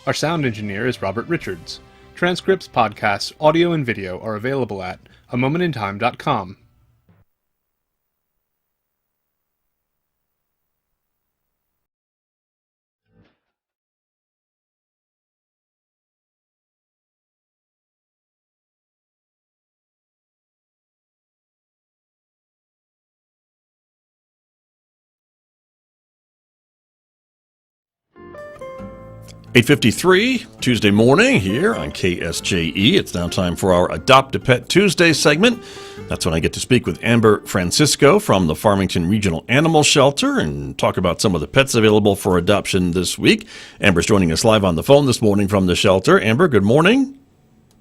Our sound engineer is Robert Richards. Transcripts, podcasts, audio, and video are available at amomentintime.com. .853 Tuesday morning here on KSJE. It's now time for our Adopt a Pet Tuesday segment. That's when I get to speak with Amber Francisco from the Farmington Regional Animal Shelter and talk about some of the pets available for adoption this week. Amber's joining us live on the phone this morning from the shelter. Amber, good morning.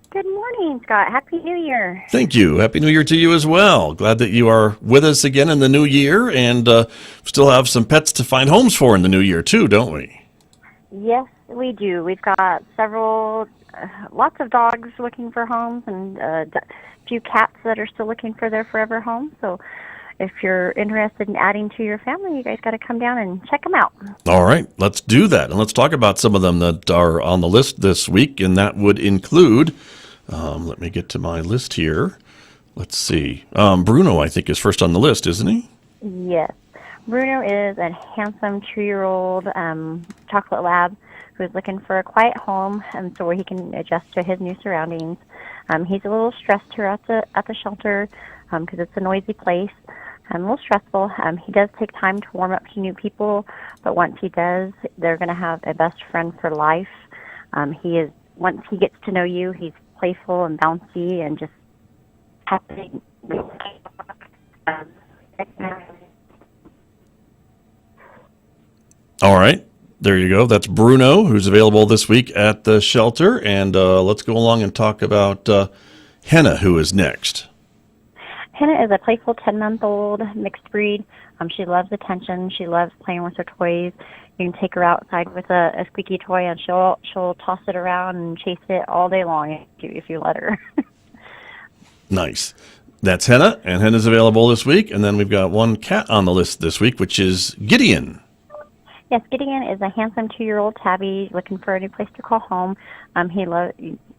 Good morning, Scott. Happy New Year. Thank you. Happy New Year to you as well. Glad that you are with us again in the new year, and still have some pets to find homes for in the new year too, don't we? Yes, we do. We've got lots of dogs looking for homes and a few cats that are still looking for their forever home. So if you're interested in adding to your family, you guys got to come down and check them out. All right, let's do that. And let's talk about some of them that are on the list this week. And that would include, let me get to my list here. Let's see. Bruno, I think, is first on the list, isn't he? Yes. Bruno is a handsome 2-year-old chocolate lab who's looking for a quiet home so where he can adjust to his new surroundings. He's a little stressed here at the shelter because it's a noisy place. A little stressful. He does take time to warm up to new people, but once he does, they're going to have a best friend for life. Once he gets to know you, he's playful and bouncy and just happy. All right. There you go. That's Bruno, who's available this week at the shelter. And let's go along and talk about Henna, who is next. Henna is a playful 10-month-old mixed breed. She loves attention. She loves playing with her toys. You can take her outside with a squeaky toy, and she'll toss it around and chase it all day long if you let her. Nice. That's Henna, and Henna's available this week. And then we've got one cat on the list this week, which is Gideon. Yes, Gideon is a handsome 2-year-old tabby looking for a new place to call home.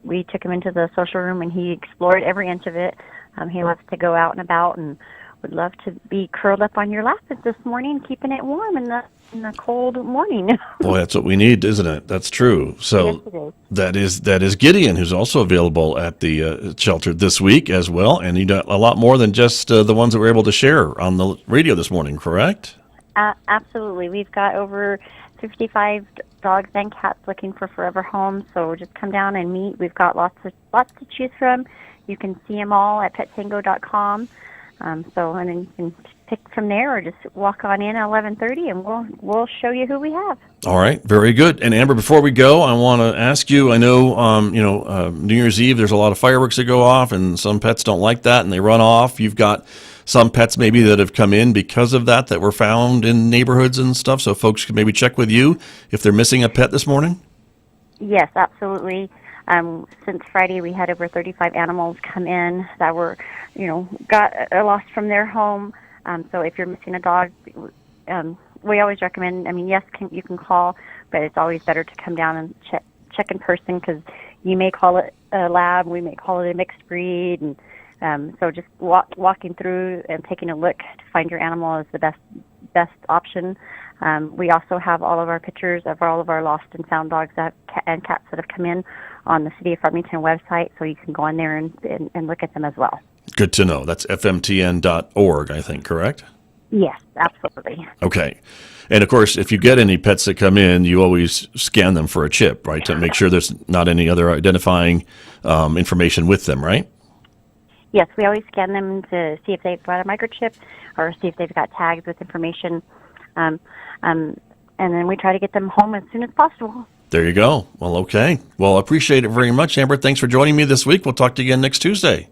We took him into the social room, and he explored every inch of it. He loves to go out and about and would love to be curled up on your lap this morning, keeping it warm in the cold morning. Boy, that's what we need, isn't it? That's true. So yes, that is Gideon, who's also available at the shelter this week as well. And you got a lot more than just the ones that we're able to share on the radio this morning, correct? Absolutely. We've got over 55 dogs and cats looking for forever homes, so just come down and meet. We've got lots to choose from. You can see them all at pettango.com. And then you can pick from there or just walk on in at 11:30 and we'll show you who we have. All right, very good. And Amber, before we go, I want to ask you, I know New Year's Eve there's a lot of fireworks that go off and some pets don't like that and they run off. You've got some pets maybe that have come in because of that were found in neighborhoods and stuff, so folks can maybe check with you if they're missing a pet this morning? Yes, absolutely. Since Friday, we had over 35 animals come in that were, got lost from their home. So if you're missing a dog, we always recommend, yes, you can call, but it's always better to come down and check in person because you may call it a lab, we may call it a mixed breed, and so just walking through and taking a look to find your animal is the best option. We also have all of our pictures of all of our lost and found dogs and cats that have come in on the City of Farmington website, so you can go in there and look at them as well. Good to know. That's fmtn.org, I think, correct? Yes, absolutely. Okay. And, of course, if you get any pets that come in, you always scan them for a chip, right, to make sure there's not any other identifying information with them, right? Yes, we always scan them to see if they've got a microchip or see if they've got tags with information. And then we try to get them home as soon as possible. There you go. Well, okay. Well, I appreciate it very much, Amber. Thanks for joining me this week. We'll talk to you again next Tuesday.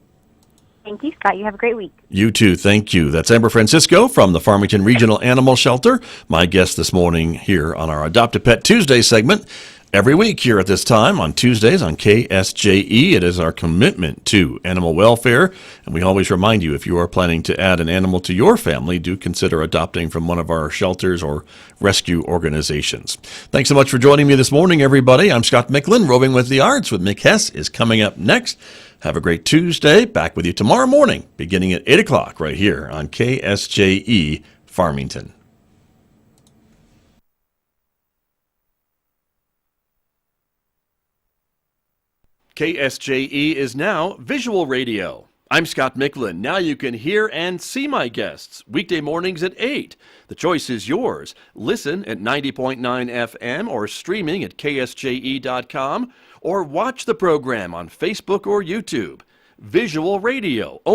Thank you, Scott. You have a great week. You too. Thank you. That's Amber Francisco from the Farmington Regional Animal Shelter, my guest this morning here on our Adopt a Pet Tuesday segment. every week here at this time on Tuesdays on KSJE. It is our commitment to animal welfare, and we always remind you, if you are planning to add an animal to your family, do consider adopting from one of our shelters or rescue organizations. Thanks so much for joining me this morning, everybody. I'm Scott Michlin. Roving with the Arts with Mick Hess is coming up next. Have a great Tuesday. Back with you tomorrow morning, beginning at 8 o'clock right here on KSJE Farmington. KSJE is now visual radio. I'm Scott Michlin. Now you can hear and see my guests weekday mornings at 8. The choice is yours. Listen at 90.9 FM or streaming at ksje.com or watch the program on Facebook or YouTube. Visual radio only